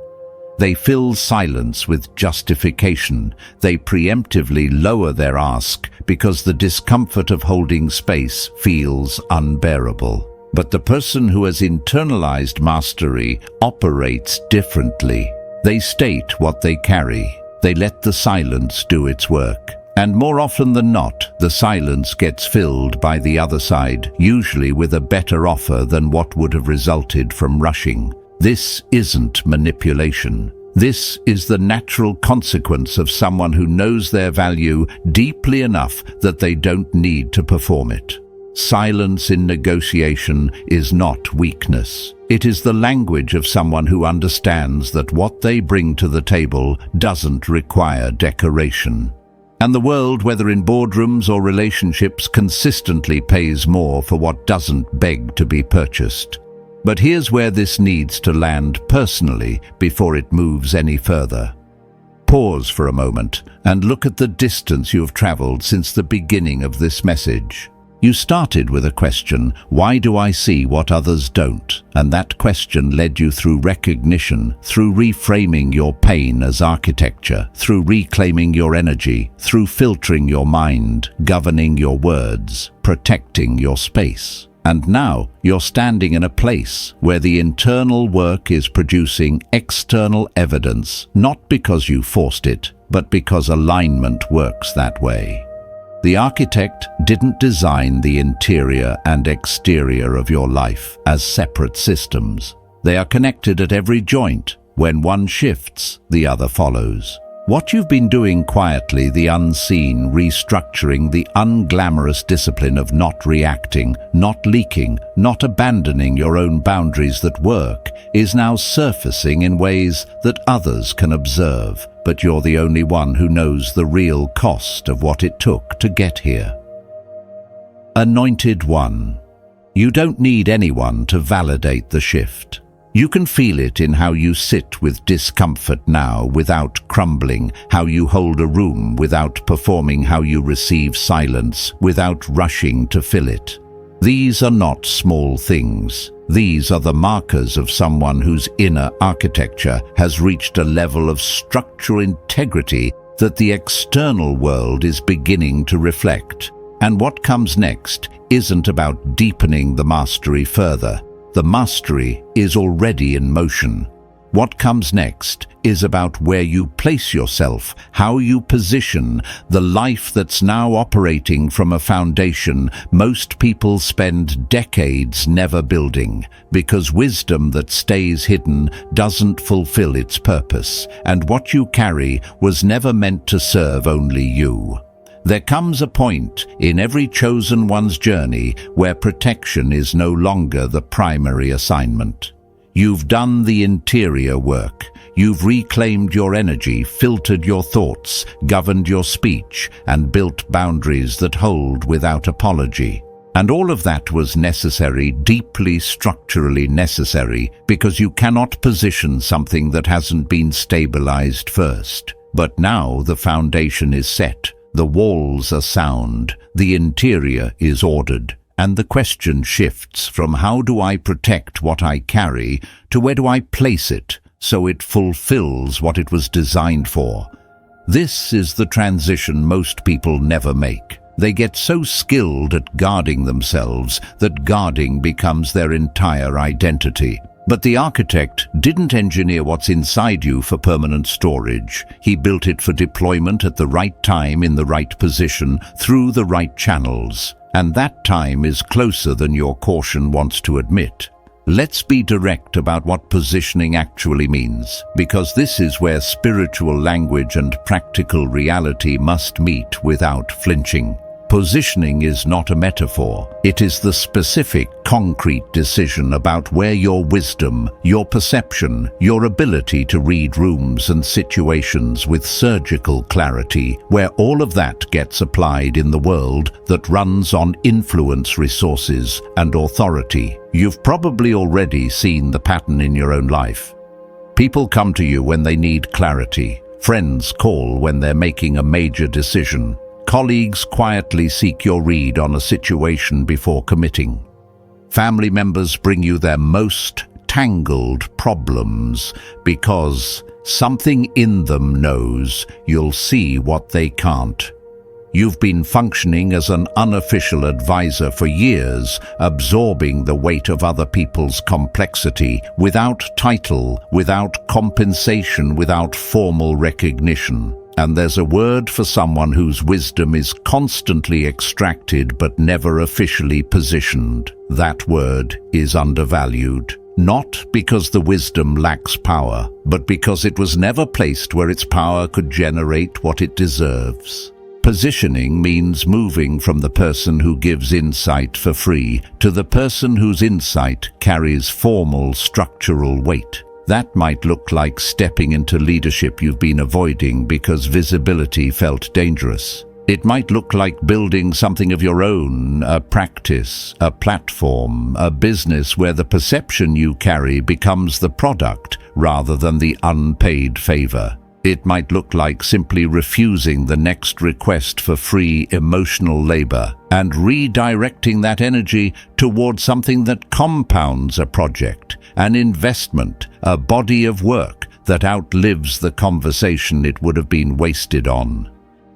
They fill silence with justification. They preemptively lower their ask because the discomfort of holding space feels unbearable. But the person who has internalized mastery operates differently. They state what they carry. They let the silence do its work. And more often than not, the silence gets filled by the other side, usually with a better offer than what would have resulted from rushing. This isn't manipulation. This is the natural consequence of someone who knows their value deeply enough that they don't need to perform it. Silence in negotiation is not weakness. It is the language of someone who understands that what they bring to the table doesn't require decoration. And the world, whether in boardrooms or relationships, consistently pays more for what doesn't beg to be purchased. But here's where this needs to land personally before it moves any further. Pause for a moment and look at the distance you have traveled since the beginning of this message. You started with a question, why do I see what others don't? And that question led you through recognition, through reframing your pain as architecture, through reclaiming your energy, through filtering your mind, governing your words, protecting your space. And now you're standing in a place where the internal work is producing external evidence, not because you forced it, but because alignment works that way. The architect didn't design the interior and exterior of your life as separate systems. They are connected at every joint. When one shifts, the other follows. What you've been doing quietly, the unseen, restructuring, the unglamorous discipline of not reacting, not leaking, not abandoning your own boundaries that work, is now surfacing in ways that others can observe. But you're the only one who knows the real cost of what it took to get here. Anointed One. You don't need anyone to validate the shift. You can feel it in how you sit with discomfort now without crumbling, how you hold a room without performing, how you receive silence without rushing to fill it. These are not small things. These are the markers of someone whose inner architecture has reached a level of structural integrity that the external world is beginning to reflect. And what comes next isn't about deepening the mastery further. The mastery is already in motion. What comes next is about where you place yourself, how you position the life that's now operating from a foundation most people spend decades never building, because wisdom that stays hidden doesn't fulfill its purpose, and what you carry was never meant to serve only you. There comes a point in every chosen one's journey where protection is no longer the primary assignment. You've done the interior work. You've reclaimed your energy, filtered your thoughts, governed your speech, and built boundaries that hold without apology. And all of that was necessary, deeply structurally necessary, because you cannot position something that hasn't been stabilized first. But now the foundation is set. The walls are sound, the interior is ordered, and the question shifts from how do I protect what I carry to where do I place it so it fulfills what it was designed for. This is the transition most people never make. They get so skilled at guarding themselves that guarding becomes their entire identity. But the architect didn't engineer what's inside you for permanent storage. He built it for deployment at the right time, in the right position, through the right channels. And that time is closer than your caution wants to admit. Let's be direct about what positioning actually means, because this is where spiritual language and practical reality must meet without flinching. Positioning is not a metaphor. It is the specific, concrete decision about where your wisdom, your perception, your ability to read rooms and situations with surgical clarity, where all of that gets applied in the world that runs on influence, resources, and authority. You've probably already seen the pattern in your own life. People come to you when they need clarity. Friends call when they're making a major decision. Colleagues quietly seek your read on a situation before committing. Family members bring you their most tangled problems because something in them knows you'll see what they can't. You've been functioning as an unofficial advisor for years, absorbing the weight of other people's complexity, without title, without compensation, without formal recognition. And there's a word for someone whose wisdom is constantly extracted but never officially positioned. That word is undervalued. Not because the wisdom lacks power, but because it was never placed where its power could generate what it deserves. Positioning means moving from the person who gives insight for free to the person whose insight carries formal structural weight. That might look like stepping into leadership you've been avoiding because visibility felt dangerous. It might look like building something of your own, a practice, a platform, a business where the perception you carry becomes the product rather than the unpaid favor. It might look like simply refusing the next request for free emotional labor and redirecting that energy towards something that compounds a project, an investment, a body of work that outlives the conversation it would have been wasted on.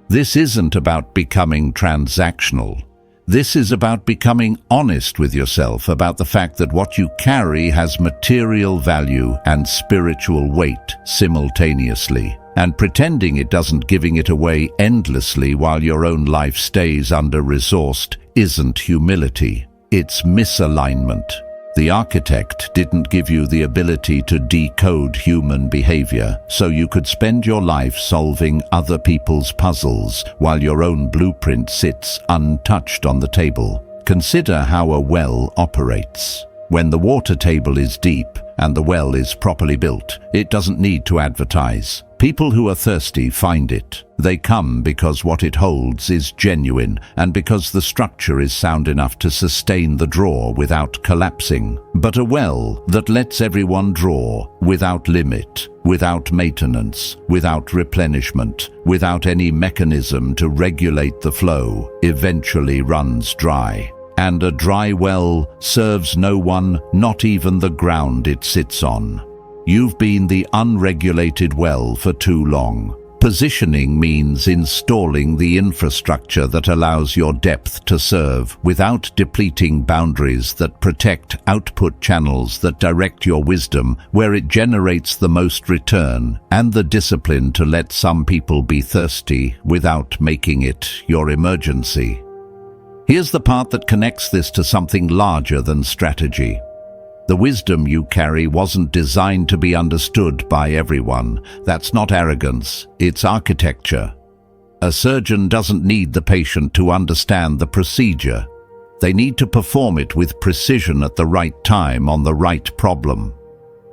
This isn't about becoming transactional. This is about becoming honest with yourself about the fact that what you carry has material value and spiritual weight simultaneously, and pretending it doesn't, giving it away endlessly while your own life stays under-resourced, isn't humility. It's misalignment. The architect didn't give you the ability to decode human behavior, so you could spend your life solving other people's puzzles while your own blueprint sits untouched on the table. Consider how a well operates. When the water table is deep and the well is properly built, it doesn't need to advertise. People who are thirsty find it. They come because what it holds is genuine and because the structure is sound enough to sustain the draw without collapsing. But a well that lets everyone draw without limit, without maintenance, without replenishment, without any mechanism to regulate the flow, eventually runs dry. And a dry well serves no one, not even the ground it sits on. You've been the unregulated well for too long. Positioning means installing the infrastructure that allows your depth to serve without depleting boundaries that protect output channels that direct your wisdom where it generates the most return, and the discipline to let some people be thirsty without making it your emergency. Here's the part that connects this to something larger than strategy. The wisdom you carry wasn't designed to be understood by everyone. That's not arrogance, it's architecture. A surgeon doesn't need the patient to understand the procedure. They need to perform it with precision at the right time on the right problem.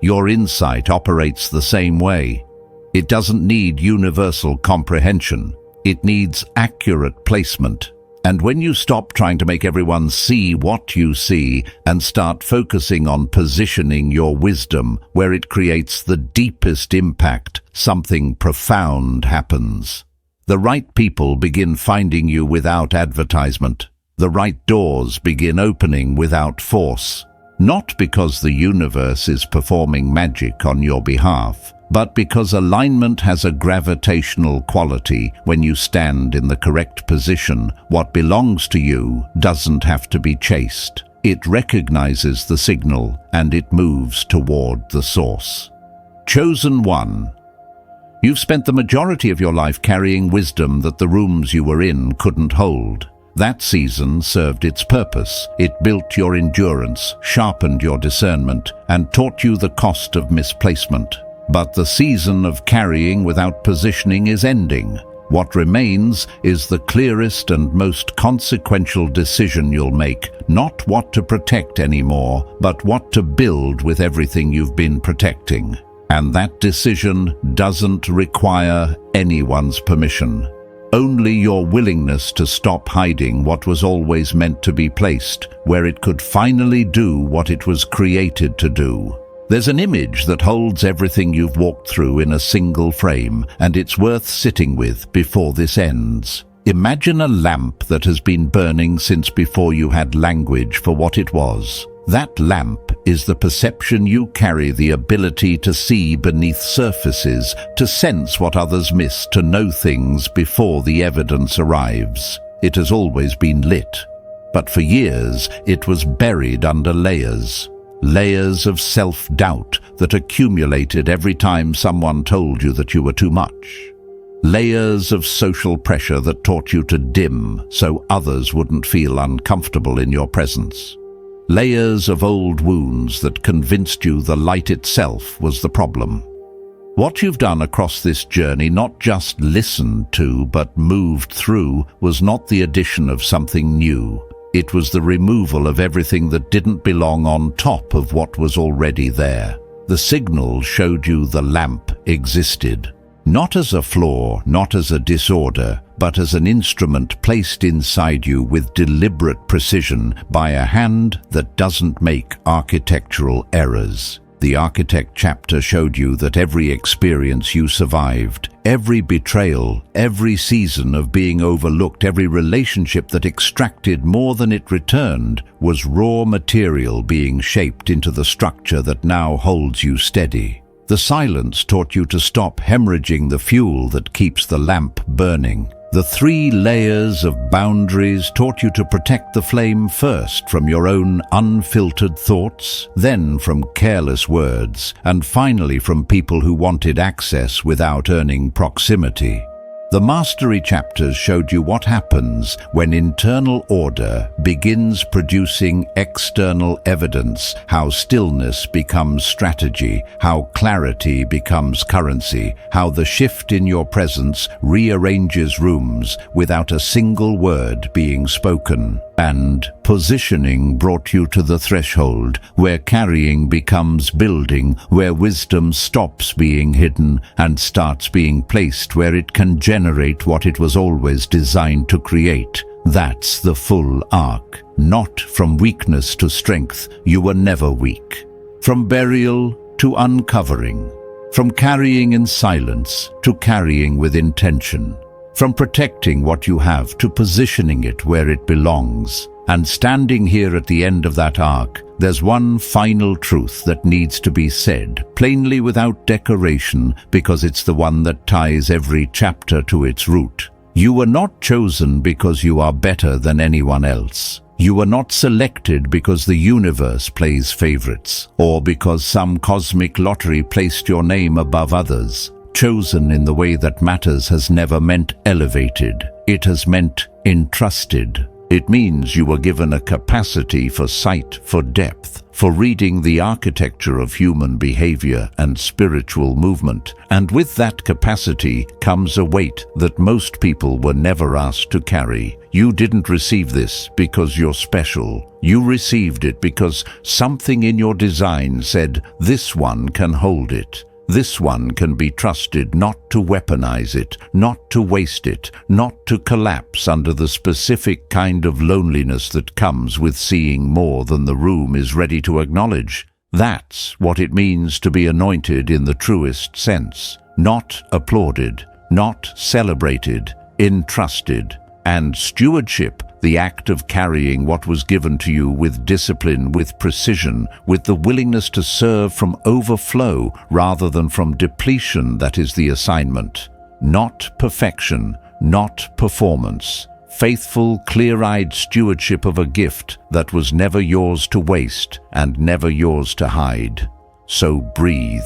Your insight operates the same way. It doesn't need universal comprehension. It needs accurate placement. And when you stop trying to make everyone see what you see and start focusing on positioning your wisdom where it creates the deepest impact, something profound happens. The right people begin finding you without advertisement. The right doors begin opening without force. Not because the universe is performing magic on your behalf, but because alignment has a gravitational quality. When you stand in the correct position, what belongs to you doesn't have to be chased. It recognizes the signal and it moves toward the source. Chosen one. You've spent the majority of your life carrying wisdom that the rooms you were in couldn't hold. That season served its purpose. It built your endurance, sharpened your discernment, and taught you the cost of misplacement. But the season of carrying without positioning is ending. What remains is the clearest and most consequential decision you'll make, not what to protect anymore, but what to build with everything you've been protecting. And that decision doesn't require anyone's permission. Only your willingness to stop hiding what was always meant to be placed where it could finally do what it was created to do. There's an image that holds everything you've walked through in a single frame, and it's worth sitting with before this ends. Imagine a lamp that has been burning since before you had language for what it was. That lamp is the perception you carry, the ability to see beneath surfaces, to sense what others miss, to know things before the evidence arrives. It has always been lit, but for years it was buried under layers. Layers of self-doubt that accumulated every time someone told you that you were too much. Layers of social pressure that taught you to dim so others wouldn't feel uncomfortable in your presence. Layers of old wounds that convinced you the light itself was the problem. What you've done across this journey, not just listened to but moved through, was not the addition of something new. It was the removal of everything that didn't belong on top of what was already there. The signal showed you the lamp existed, not as a flaw, not as a disorder, but as an instrument placed inside you with deliberate precision by a hand that doesn't make architectural errors. The architect chapter showed you that every experience you survived, every betrayal, every season of being overlooked, every relationship that extracted more than it returned, was raw material being shaped into the structure that now holds you steady. The silence taught you to stop hemorrhaging the fuel that keeps the lamp burning. The 3 layers of boundaries taught you to protect the flame first from your own unfiltered thoughts, then from careless words, and finally from people who wanted access without earning proximity. The mastery chapters showed you what happens when internal order begins producing external evidence, how stillness becomes strategy, how clarity becomes currency, how the shift in your presence rearranges rooms without a single word being spoken. And positioning brought you to the threshold where carrying becomes building, where wisdom stops being hidden and starts being placed where it can generate what it was always designed to create. That's the full arc. Not from weakness to strength, you were never weak. From burial to uncovering. From carrying in silence to carrying with intention. From protecting what you have to positioning it where it belongs. And standing here at the end of that arc, there's one final truth that needs to be said, plainly without decoration, because it's the one that ties every chapter to its root. You were not chosen because you are better than anyone else. You were not selected because the universe plays favorites, or because some cosmic lottery placed your name above others. Chosen in the way that matters has never meant elevated. It has meant entrusted. It means you were given a capacity for sight, for depth, for reading the architecture of human behavior and spiritual movement. And with that capacity comes a weight that most people were never asked to carry. You didn't receive this because you're special. You received it because something in your design said, this one can hold it. This one can be trusted not to weaponize it, not to waste it, not to collapse under the specific kind of loneliness that comes with seeing more than the room is ready to acknowledge. That's what it means to be anointed in the truest sense. Not applauded, not celebrated, entrusted. And stewardship, the act of carrying what was given to you with discipline, with precision, with the willingness to serve from overflow rather than from depletion, that is the assignment. Not perfection, not performance. Faithful, clear-eyed stewardship of a gift that was never yours to waste and never yours to hide. So breathe.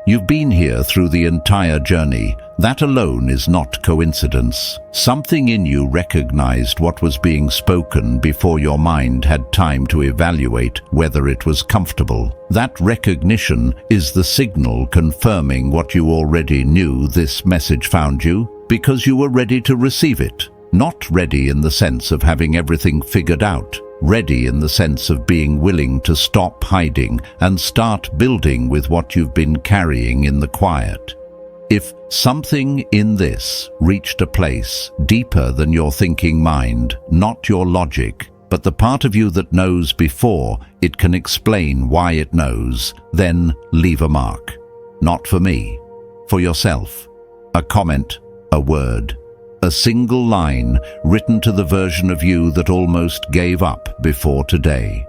You've been here through the entire journey. That alone is not coincidence. Something in you recognized what was being spoken before your mind had time to evaluate whether it was comfortable. That recognition is the signal confirming what you already knew. This message found you because you were ready to receive it. Not ready in the sense of having everything figured out, ready in the sense of being willing to stop hiding and start building with what you've been carrying in the quiet. If something in this reached a place deeper than your thinking mind, not your logic, but the part of you that knows before it can explain why it knows, then leave a mark. Not for me, for yourself. A comment, a word, a single line written to the version of you that almost gave up before today.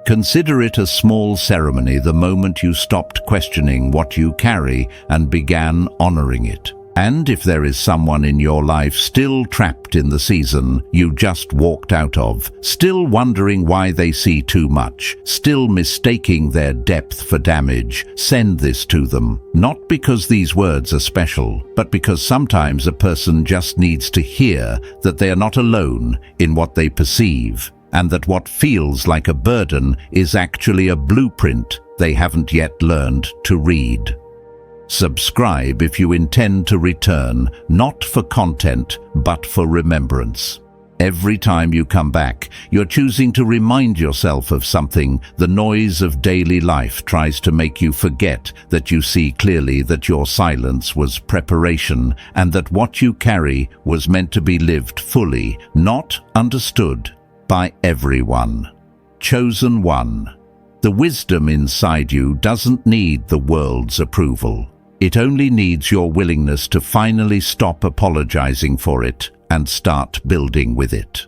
Consider it a small ceremony the moment you stopped questioning what you carry and began honoring it. And if there is someone in your life still trapped in the season you just walked out of, still wondering why they see too much, still mistaking their depth for damage, send this to them. Not because these words are special, but because sometimes a person just needs to hear that they are not alone in what they perceive, and that what feels like a burden is actually a blueprint they haven't yet learned to read. Subscribe if you intend to return, not for content, but for remembrance. Every time you come back, you're choosing to remind yourself of something. The noise of daily life tries to make you forget that you see clearly that your silence was preparation and that what you carry was meant to be lived fully, not understood by everyone. Chosen one. The wisdom inside you doesn't need the world's approval. It only needs your willingness to finally stop apologizing for it and start building with it.